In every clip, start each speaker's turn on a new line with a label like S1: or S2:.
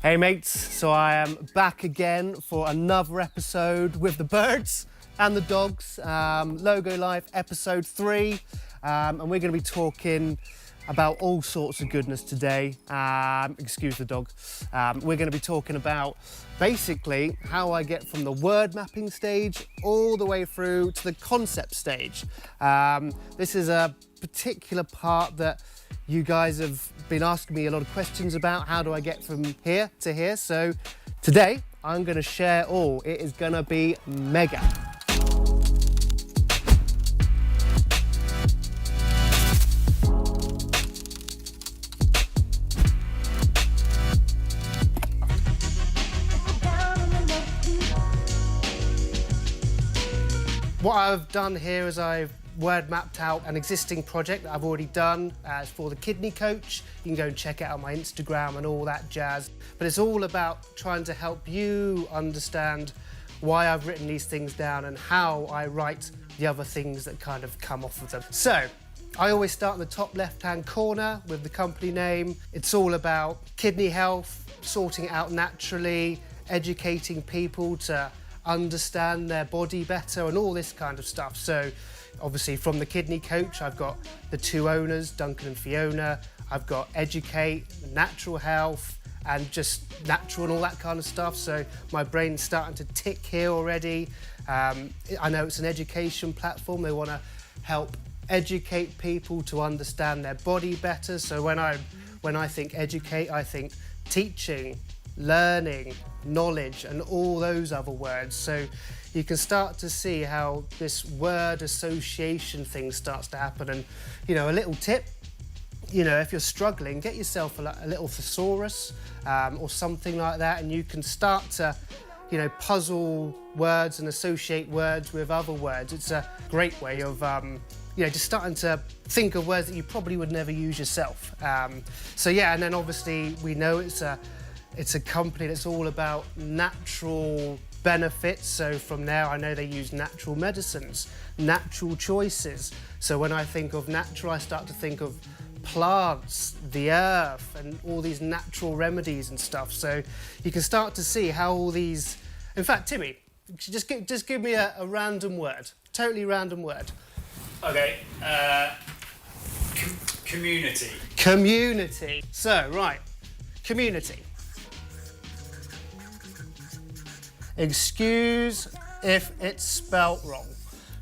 S1: Hey mates, so I am back again for another episode with the birds and the dogs. Logo Life episode 3, and we're going to be talking about all sorts of goodness today. Excuse the dog. We're going to be talking about basically how I get from the word mapping stage all the way through to the concept stage. This is a particular part that you guys have been asking me a lot of questions about. How do I get from here to here? So today I'm going to share all. It is going to be mega. What I've done here is I've word mapped out an existing project that I've already done. It's for the kidney coach. You can go and check it out on my Instagram and all that jazz. But it's all about trying to help you understand why I've written these things down and how I write the other things that kind of come off of them. So I always start in the top left-hand corner with the company name. It's all about kidney health, sorting it out naturally, educating people to understand their body better and all this kind of stuff. So obviously from the kidney coach, I've got the two owners, Duncan and Fiona. I've got educate, natural health, and just natural and all that kind of stuff. So my brain's starting to tick here already. I know it's an education platform. They want to help educate people to understand their body better. So when I think educate, I think teaching, learning, knowledge, and all those other words. So you can start to see how this word association thing starts to happen. And, you know, a little tip, you know, if you're struggling, get yourself a little thesaurus or something like that, and you can start to, you know, puzzle words and associate words with other words. It's a great way of, you know, just starting to think of words that you probably would never use yourself. So yeah, and then obviously we know it's a company that's all about natural benefits. So from there, I know they use natural medicines, natural choices. So when I think of natural, I start to think of plants, the earth, and all these natural remedies and stuff. So you can start to see how all these... In fact, Timmy, just give me a random word, totally random word.
S2: Okay, community.
S1: Community. So, right, community. Excuse if it's spelt wrong.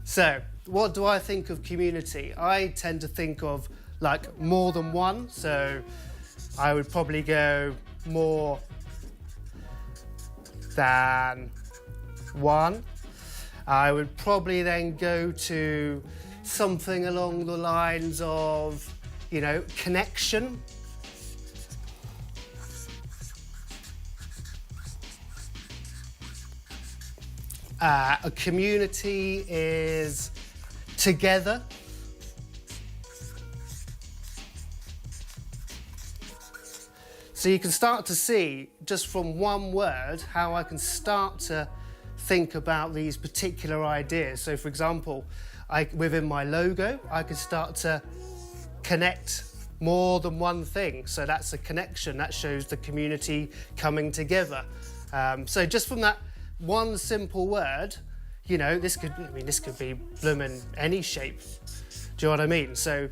S1: So, what do I think of community? I tend to think of like more than one. So, I would probably go more than one. I would probably then go to something along the lines of, you know, connection. A community is together. So you can start to see, just from one word, how I can start to think about these particular ideas. So for example, within my logo, I could start to connect more than one thing. So that's a connection, that shows the community coming together. So just from that one simple word, you know, this could be blooming any shape. Do you know what I mean? So,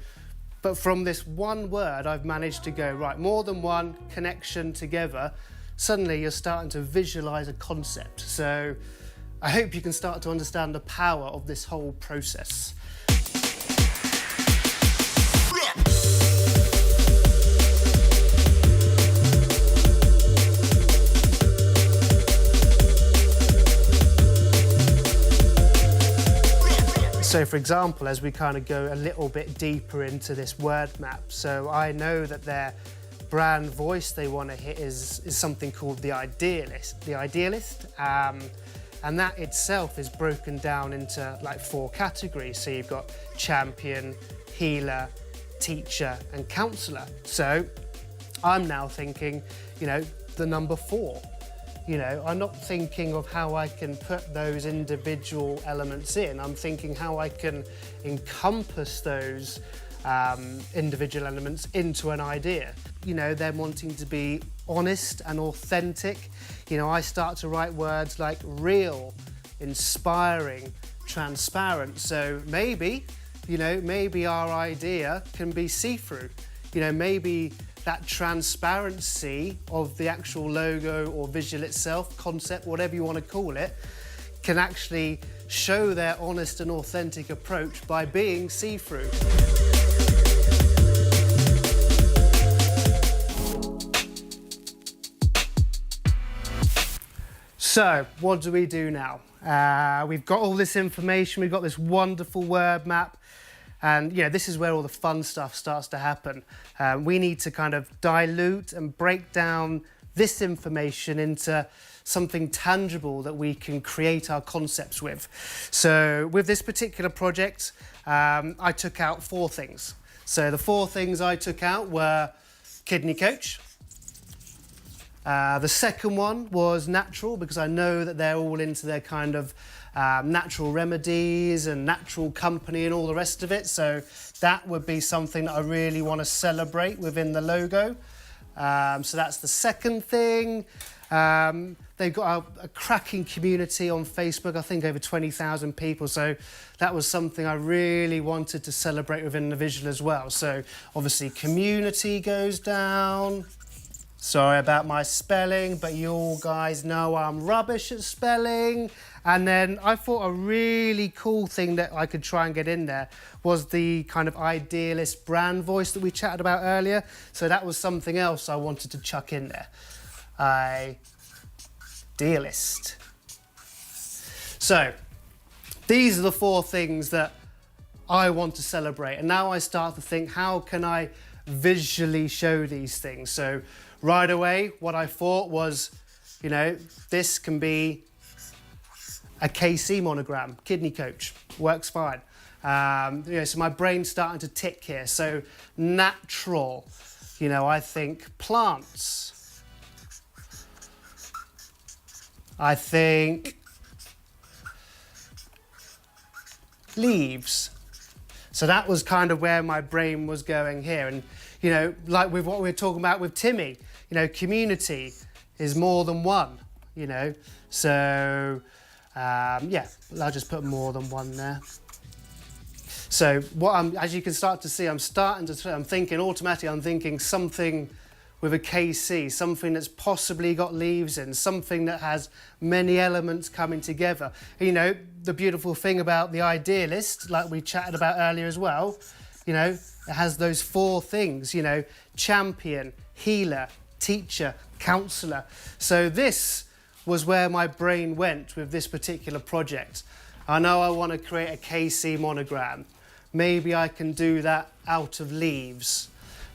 S1: but from this one word, I've managed to go, right, more than one, connection, together. Suddenly you're starting to visualize a concept. So I hope you can start to understand the power of this whole process. So for example, as we kind of go a little bit deeper into this word map, so I know that their brand voice they want to hit is something called the idealist. And that itself is broken down into like 4 categories. So you've got champion, healer, teacher, and counselor. So I'm now thinking, you know, the number 4. You know, I'm not thinking of how I can put those individual elements in. I'm thinking how I can encompass those individual elements into an idea. them wanting to be honest and authentic, I start to write words like real, inspiring, transparent. So maybe, maybe our idea can be see-through. Maybe that transparency of the actual logo or visual itself, concept, whatever you want to call it, can actually show their honest and authentic approach by being see-through. So, what do we do now? We've got all this information, we've got this wonderful word map, and this is where all the fun stuff starts to happen. We need to kind of dilute and break down this information into something tangible that we can create our concepts with. So with this particular project, I took out 4 things. So the 4 things I took out were kidney coach. The second one was natural, because I know that they're all into their kind of natural remedies and natural company and all the rest of it. So that would be something that I really want to celebrate within the logo. So that's the second thing. They've got a cracking community on Facebook, I think over 20,000 people. So that was something I really wanted to celebrate within the visual as well. So obviously community goes down. Sorry about my spelling, but you all guys know I'm rubbish at spelling. And then I thought a really cool thing that I could try and get in there was the kind of idealist brand voice that we chatted about earlier. So that was something else I wanted to chuck in there. Idealist. So these are the 4 things that I want to celebrate. And now I start to think, how can I visually show these things? So right away, what I thought was, this can be a KC monogram, kidney coach, works fine. So my brain's starting to tick here. So natural, I think plants. I think leaves. So that was kind of where my brain was going here. And, like with what we were talking about with Timmy, community is more than one, So, yeah, I'll just put more than one there. So as you can start to see, I'm thinking something with a KC, something that's possibly got leaves in, something that has many elements coming together. The beautiful thing about the idealist, like we chatted about earlier as well, it has those 4 things, champion, healer, teacher, counsellor. So this was where my brain went with this particular project. I know I want to create a KC monogram. Maybe I can do that out of leaves.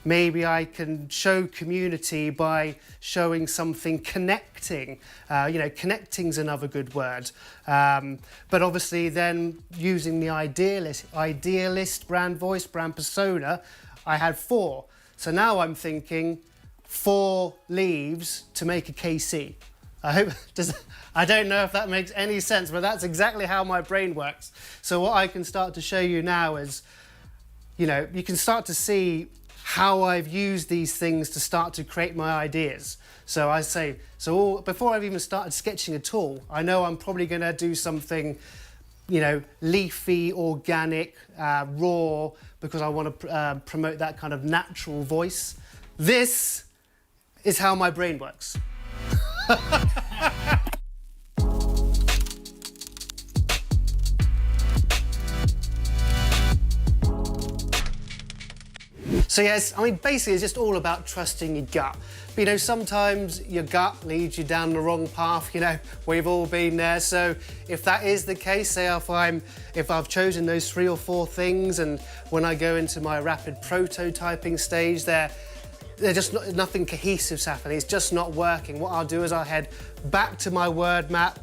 S1: Maybe I can show community by showing something connecting. Connecting's another good word. But obviously then using the idealist brand voice, brand persona, I had 4. So now I'm thinking 4 leaves to make a KC. I don't know if that makes any sense, but that's exactly how my brain works. So what I can start to show you now is, you can start to see how I've used these things to start to create my ideas. So before I've even started sketching at all, I know I'm probably going to do something, leafy, organic, raw, because I want to promote that kind of natural voice. This is how my brain works. So yes, basically it's just all about trusting your gut. But, sometimes your gut leads you down the wrong path, we've all been there. So if that is the case, say if I've chosen those 3 or 4 things, and when I go into my rapid prototyping stage, they're just nothing cohesive's happening, it's just not working. What I'll do is I'll head back to my word map,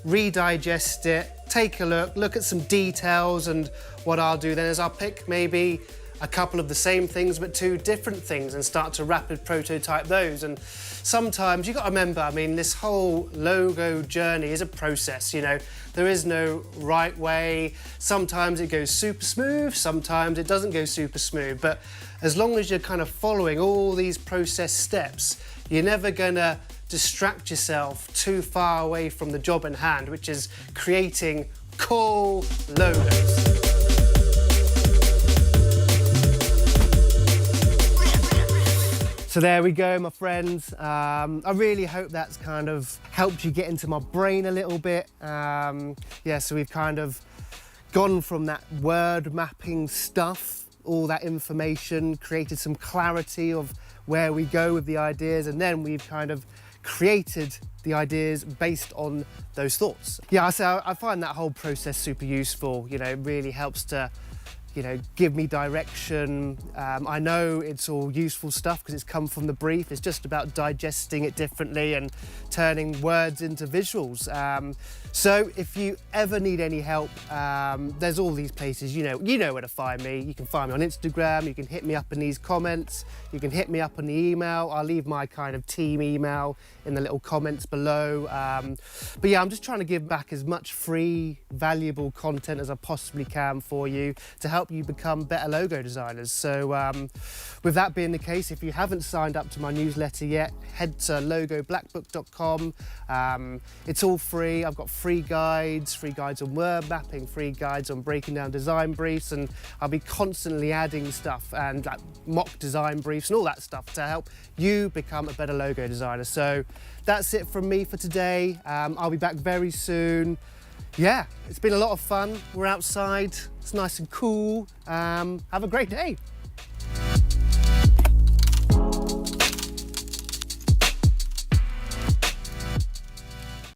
S1: redigest it, take a look at some details, and what I'll do then is I'll pick maybe a couple of the same things but two different things and start to rapid prototype those. And sometimes you've got to remember, I mean, this whole logo journey is a process, you know. There is no right way. Sometimes it goes super smooth, sometimes it doesn't go super smooth, but as long as you're kind of following all these process steps, you're never gonna distract yourself too far away from the job in hand, which is creating cool logos. So there we go, my friends. I really hope that's kind of helped you get into my brain a little bit. Yeah, so we've kind of gone from that word mapping stuff, all that information, created some clarity of where we go with the ideas, and then we've kind of created the ideas based on those thoughts. Yeah, so I find that whole process super useful. You know, it really helps to, you know, give me direction. I know it's all useful stuff because it's come from the brief. It's just about digesting it differently and turning words into visuals. So if you ever need any help, there's all these places, you know where to find me. You can find me on Instagram, you can hit me up in these comments, you can hit me up on the email. I'll leave my kind of team email in the little comments below. But yeah, I'm just trying to give back as much free, valuable content as I possibly can for you to help you become better logo designers. So with that being the case, if you haven't signed up to my newsletter yet, head to logoblackbook.com. It's all free. I've got free guides on word mapping, free guides on breaking down design briefs, and I'll be constantly adding stuff and like mock design briefs and all that stuff to help you become a better logo designer. So that's it from me for today. I'll be back very soon. Yeah, it's been a lot of fun. We're outside, it's nice and cool. Have a great day.